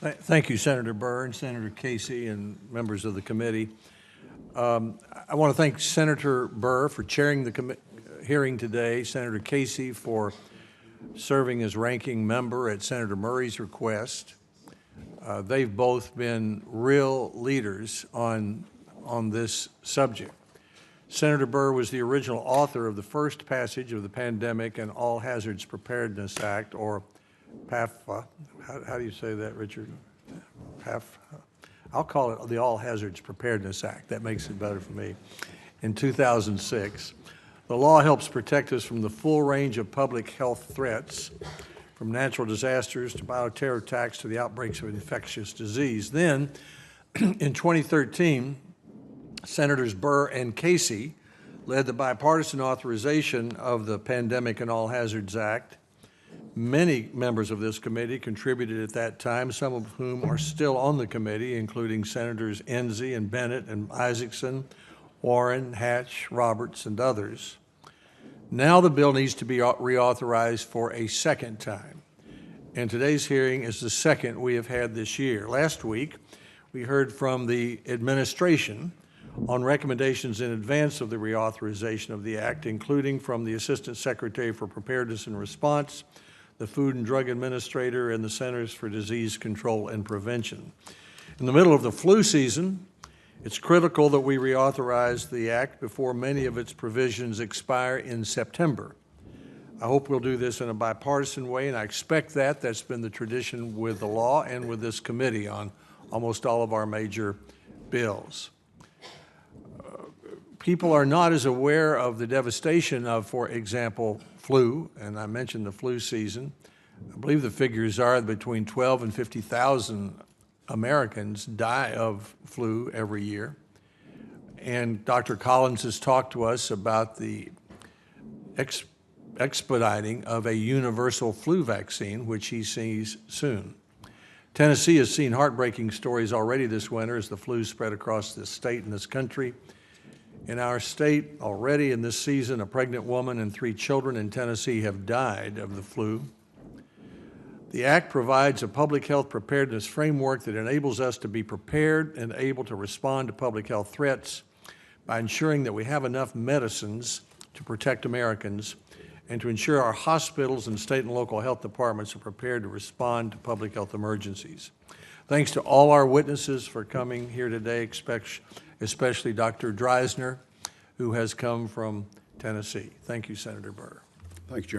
Thank you, Senator Burr and Senator Casey and members of the committee. I want to thank Senator Burr for chairing the hearing today, Senator Casey for serving as ranking member at Senator Murray's request. They've both been real leaders on this subject. Senator Burr was the original author of the first passage of the Pandemic and All Hazards Preparedness Act, or PAFA. How do you say that, Richard? PAFA. I'll call it the All Hazards Preparedness Act. That makes it better for me. In 2006, the law helps protect us from the full range of public health threats, from natural disasters to bioterror attacks to the outbreaks of infectious disease. Then, in 2013, Senators Burr and Casey led the bipartisan authorization of the Pandemic and All Hazards Act. Many members of this committee contributed at that time, some of whom are still on the committee, including Senators Enzi and Bennett and Isaacson, Warren, Hatch, Roberts, and others. Now the bill needs to be reauthorized for a second time, and today's hearing is the second we have had this year. Last week, we heard from the administration on recommendations in advance of the reauthorization of the Act, including from the Assistant Secretary for Preparedness and Response, the Food and Drug Administrator, and the Centers for Disease Control and Prevention. In the middle of the flu season, it's critical that we reauthorize the Act before many of its provisions expire in September. I hope we'll do this in a bipartisan way, and I expect that. That's been the tradition with the law and with this committee on almost all of our major bills. People are not as aware of the devastation of, for example, flu, and I mentioned the flu season. I believe the figures are between 12 and 50,000 Americans die of flu every year. And Dr. Collins has talked to us about the expediting of a universal flu vaccine, which he sees soon. Tennessee has seen heartbreaking stories already this winter as the flu spread across this state and this country. In our state, already in this season, a pregnant woman and 3 children in Tennessee have died of the flu. The Act provides a public health preparedness framework that enables us to be prepared and able to respond to public health threats by ensuring that we have enough medicines to protect Americans and to ensure our hospitals and state and local health departments are prepared to respond to public health emergencies. Thanks to all our witnesses for coming here today, especially Dr. Dreisner, who has come from Tennessee. Thank you, Senator Burr. Thanks, Chairman.